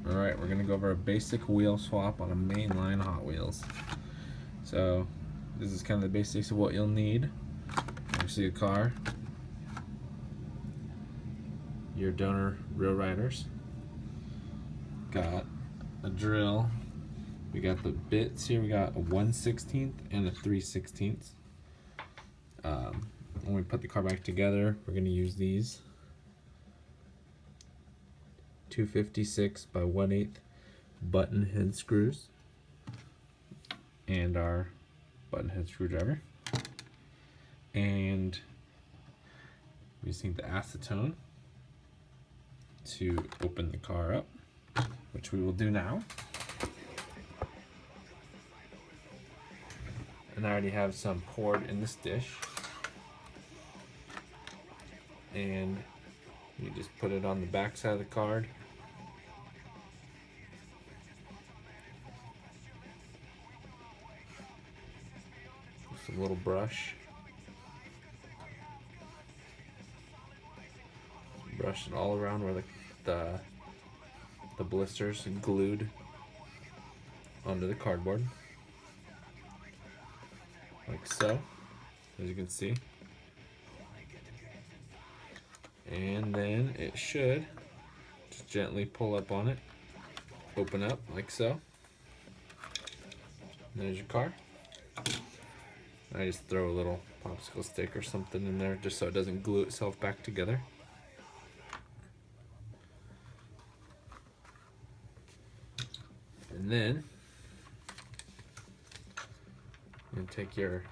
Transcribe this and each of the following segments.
Alright, we're going to go over a basic wheel swap on a mainline Hot Wheels. So, this is kind of the basics of what you'll need. You see a car, your donor rail riders, got a drill, we got the bits here, we got a 1/16 and a 3/16. When we put the car back together, we're going to use these 256 by 1/8 button head screws and our button head screwdriver, and we just need the acetone to open the car up, which we will do now. And I already have some poured in this dish, and you just put it on the back side of the card. Just a little brush. Brush it all around where the blisters are glued onto the cardboard, like so, as you can see. And then it should just gently pull up on it, open up like so. There's your car. I just throw a little popsicle stick or something in there just so it doesn't glue itself back together. And then you take your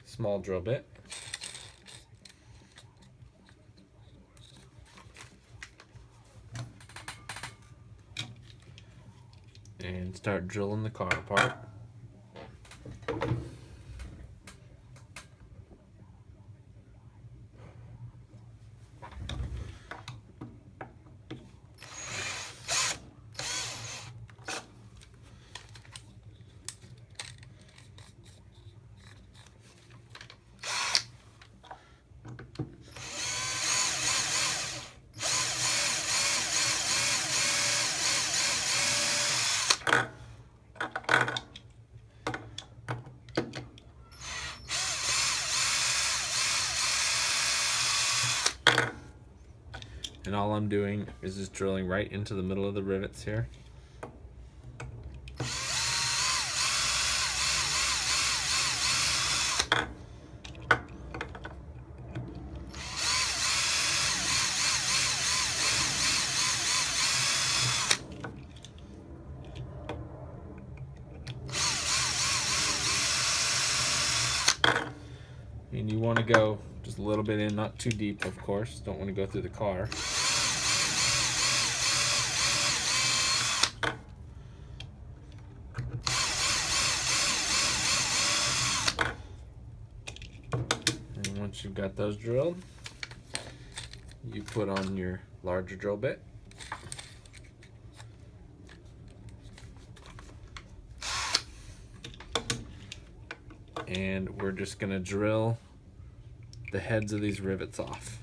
small drill bit and start drilling the car apart. And all I'm doing is just drilling right into the middle of the rivets here. And you want to go just a little bit in, not too deep, of course. Don't want to go through the car. And once you've got those drilled, you put on your larger drill bit. And we're just going to drill the heads of these rivets off.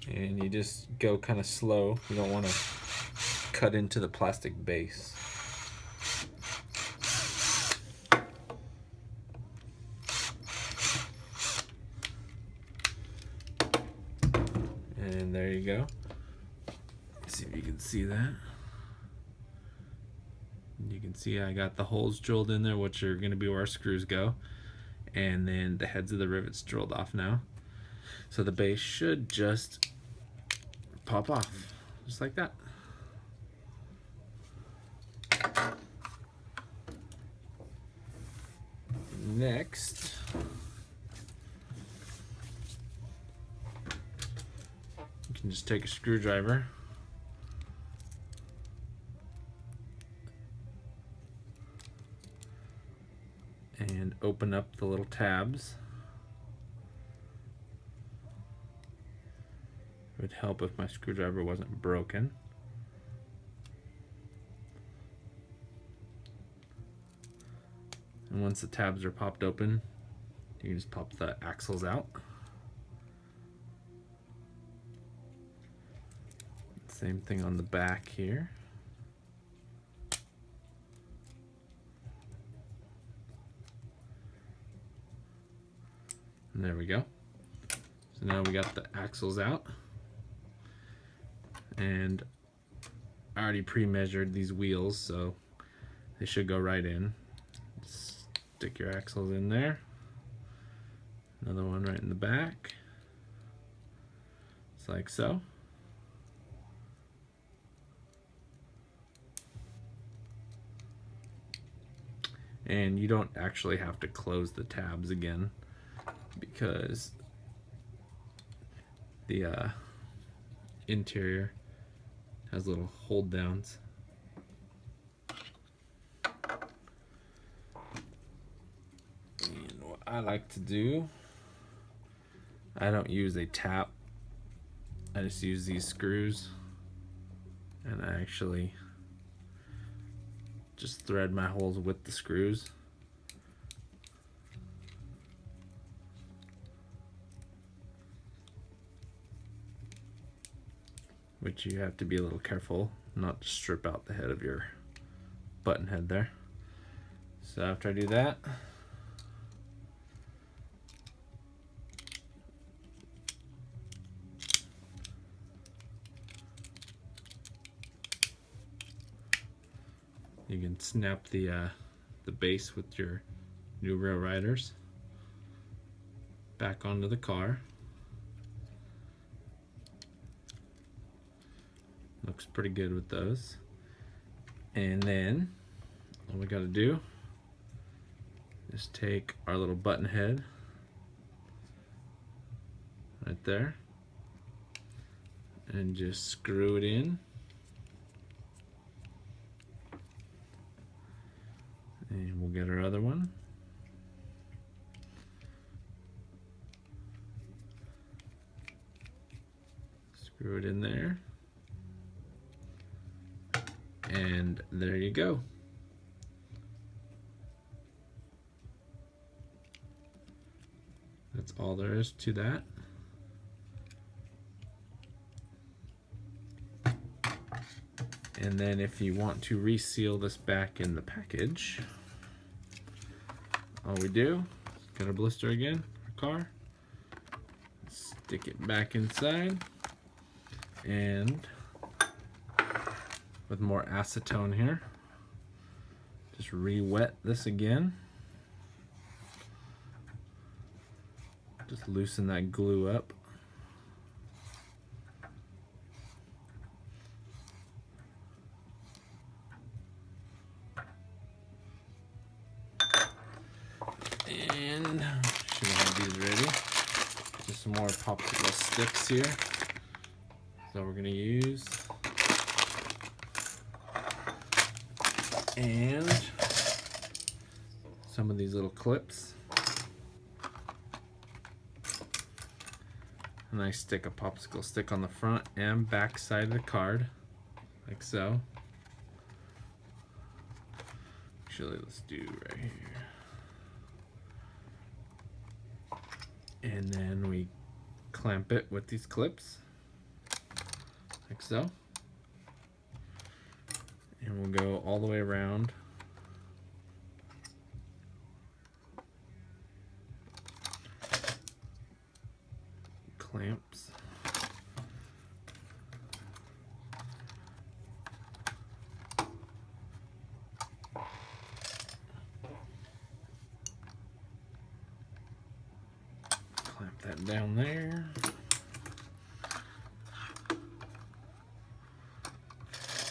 And you just go kind of slow. You don't want to cut into the plastic base. And there you go. See if you can see that. You can see I got the holes drilled in there, which are going to be where our screws go, and then the heads of the rivets drilled off now. So the base should just pop off, just like that. Next, you can just take a screwdriver and open up the little tabs. It would help if my screwdriver wasn't broken. And once the tabs are popped open, You can just pop the axles out. Same thing on the back here. And there we go. So now we got the axles out. And I already pre-measured these wheels, so they should go right in. Stick your axles in there. Another one right in the back. Just like so. And you don't actually have to close the tabs again because the interior has little hold downs. And what I like to do, I don't use a tap, I just use these screws, and I actually just thread my holes with the screws. Which you have to be a little careful not to strip out the head of your button head there. So after I do that, you can snap the base with your new rail riders back onto the car. Looks pretty good with those. And then all we gotta do is take our little button head right there and just screw it in. And we'll get our other one. Screw it in there. And there you go. That's all there is to that. And then if you want to reseal this back in the package, all we do is get our blister again, our car, stick it back inside, and with more acetone here, just re-wet this again. Just loosen that glue up. And should have these ready. Just some more popsicle sticks here. So we're gonna use. And some of these little clips. And I stick a popsicle stick on the front and back side of the card, like so. Actually, let's do right here. And then we clamp it with these clips, like so. And we'll go all the way around. Clamps. Clamp that down there.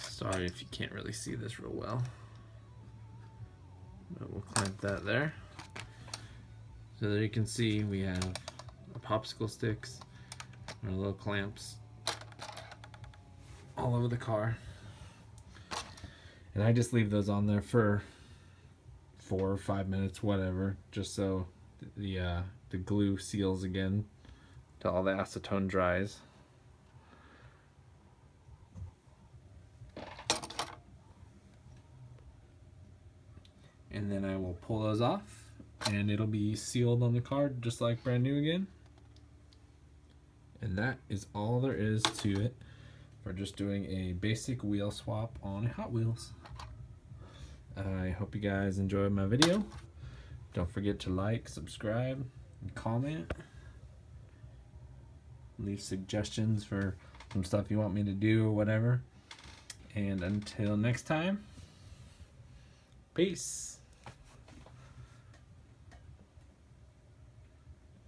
Sorry if you can't really see this real well, but we'll clamp that there. So there you can see we have our popsicle sticks, our little clamps all over the car. And I just leave those on there for 4 or 5 minutes, whatever, just so the glue seals again till all the acetone dries. And then I will pull those off and it'll be sealed on the card just like brand new again. And that is all there is to it for just doing a basic wheel swap on a Hot Wheels. I hope you guys enjoyed my video. Don't forget to like, subscribe, and comment. Leave suggestions for some stuff you want me to do or whatever. And until next time, peace.